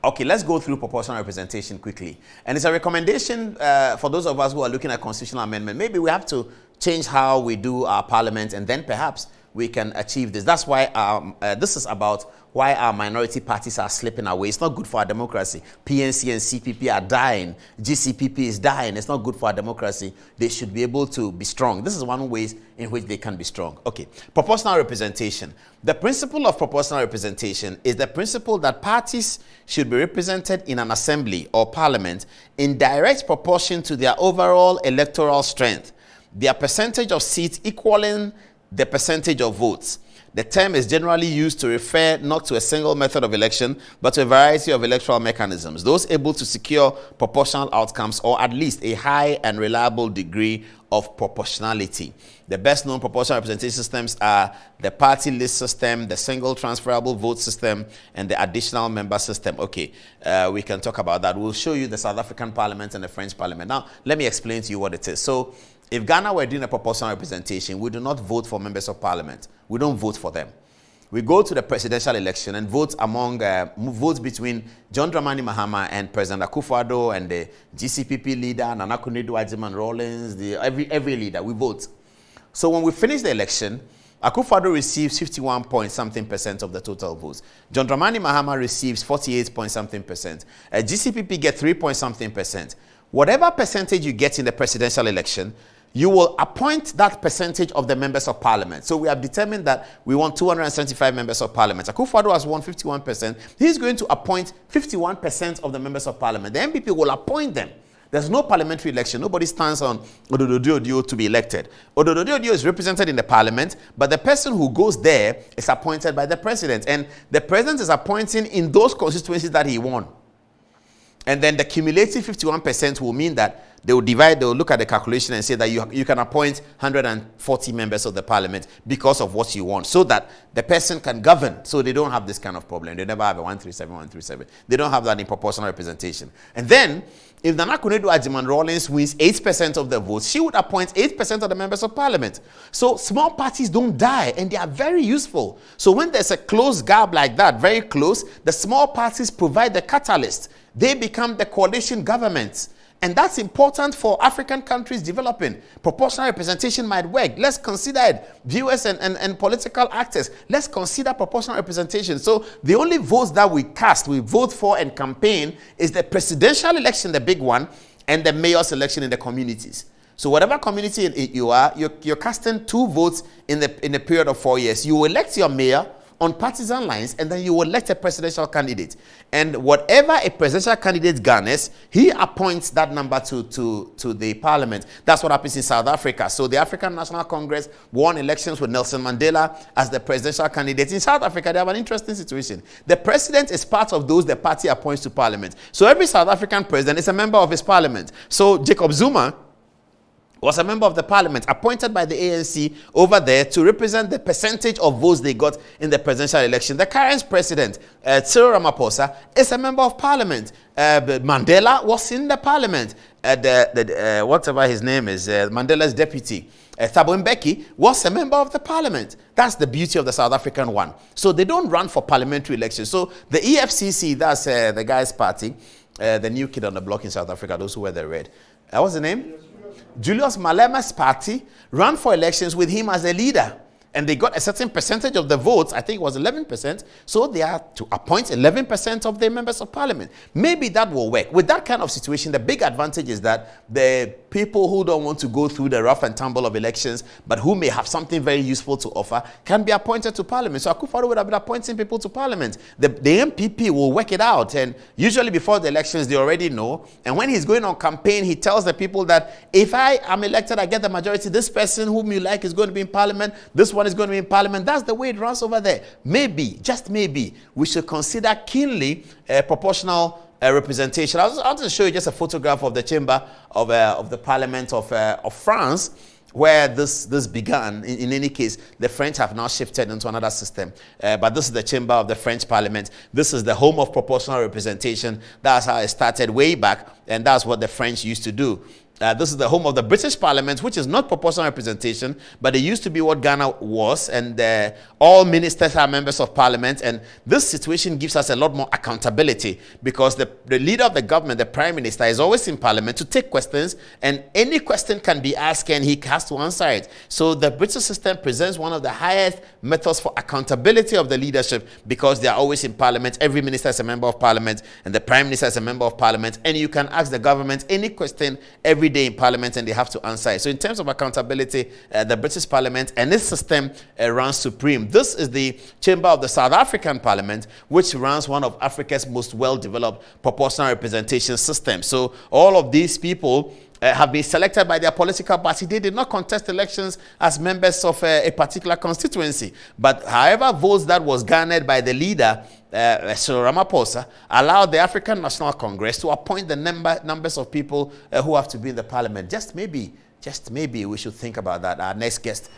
Okay, let's go through proportional representation quickly. And it's a recommendation for those of us who are looking at constitutional amendment. Maybe we have to change how we do our parliament, and then perhaps we can achieve this. That's why this is about why our minority parties are slipping away. It's not good for our democracy. PNC and CPP are dying. GCPP is dying. It's not good for our democracy. They should be able to be strong. This is one way in which they can be strong. Okay, proportional representation. The principle of proportional representation is the principle that parties should be represented in an assembly or parliament in direct proportion to their overall electoral strength, their percentage of seats equaling the percentage of votes. The term is generally used to refer not to a single method of election, but to a variety of electoral mechanisms, those able to secure proportional outcomes or at least a high and reliable degree of proportionality. The best known proportional representation systems are the party list system, the single transferable vote system, and the additional member system. Okay, we can talk about that. We'll show you the South African Parliament and the French Parliament. Now, let me explain to you what it is. So, if Ghana were doing a proportional representation, we do not vote for members of parliament. We don't vote for them. We go to the presidential election and vote among votes between John Dramani Mahama and President Akufo-Addo and the GCPP leader, Nana Akufo-Addo Rawlings, every leader. We vote. So when we finish the election, Akufo-Addo receives 51 point something percent of the total votes. John Dramani Mahama receives 48 point something percent. GCPP get 3 point something percent. Whatever percentage you get in the presidential election, you will appoint that percentage of the members of parliament. So we have determined that we want 275 members of parliament. Akufo-Addo has won 51%. He's going to appoint 51% of the members of parliament. The MPP will appoint them. There's no parliamentary election. Nobody stands on Ododo to be elected. Ododo is represented in the parliament, but the person who goes there is appointed by the president. And the president is appointing in those constituencies that he won. And then the cumulative 51% will mean that they will look at the calculation and say that you can appoint 140 members of the parliament because of what you want, so that the person can govern. So they don't have this kind of problem. They never have a 137. They don't have that in proportional representation. And then, if Nana Akufo-Addo Rawlings wins 8% of the votes, she would appoint 8% of the members of parliament. So small parties don't die, and they are very useful. So when there's a close gap like that, very close, the small parties provide the catalyst. They become the coalition governments. And that's important for African countries developing. Proportional representation might work. Let's consider it. Viewers and political actors, let's consider proportional representation. So the only votes that we cast, we vote for and campaign, is the presidential election, the big one, and the mayor's election in the communities. So whatever community you are, you're casting 2 votes in a period of 4 years. You elect your mayor on partisan lines, and then you will elect a presidential candidate. And whatever a presidential candidate garners, he appoints that number to the parliament. That's what happens in South Africa. So the African National Congress won elections with Nelson Mandela as the presidential candidate. In South Africa, they have an interesting situation. The president is part of those the party appoints to parliament. So every South African president is a member of his parliament. So Jacob Zuma was a member of the parliament appointed by the ANC over there to represent the percentage of votes they got in the presidential election. The current president, Cyril Ramaphosa, is a member of parliament. Mandela was in the parliament. Whatever his name is, Mandela's deputy, Thabo Mbeki, was a member of the parliament. That's the beauty of the South African one. So they don't run for parliamentary elections. So the EFCC, that's the guy's party, the new kid on the block in South Africa, those who wear the red. What's the name? Julius Malema's party ran for elections with him as a leader. And they got a certain percentage of the votes, I think it was 11%, so they are to appoint 11% of the members of parliament. Maybe that will work. With that kind of situation, the big advantage is that the people who don't want to go through the rough and tumble of elections, but who may have something very useful to offer, can be appointed to parliament. So Akufo-Addo would have been appointing people to parliament. The MPP will work it out, and usually before the elections, they already know. And when he's going on campaign, he tells the people that if I am elected, I get the majority, this person whom you like is going to be in parliament, this one is going to be in parliament. That's the way it runs over there. Maybe, just maybe, we should consider keenly proportional representation. I'll just show you just a photograph of the chamber of the parliament of France, where this began. In any case, the French have now shifted into another system. But this is the chamber of the French parliament. This is the home of proportional representation. That's how it started way back, and that's what the French used to do. This is the home of the British Parliament, which is not proportional representation, but it used to be what Ghana was, and all ministers are members of Parliament. And this situation gives us a lot more accountability, because the leader of the government, the Prime Minister, is always in Parliament to take questions, and any question can be asked and he has to answer it. So the British system presents one of the highest methods for accountability of the leadership, because they are always in Parliament. Every minister is a member of Parliament, and the Prime Minister is a member of Parliament, and you can ask the government any question every day in Parliament and they have to answer it. So in terms of accountability, the British Parliament and its system runs supreme. This is the chamber of the South African Parliament, which runs one of Africa's most well-developed proportional representation systems. So all of these people have been selected by their political party. They did not contest elections as members of a particular constituency. But however votes that was garnered by the leader, Cyril Ramaphosa, allowed the African National Congress to appoint the numbers of people who have to be in the parliament. Just maybe we should think about that. Our next guest.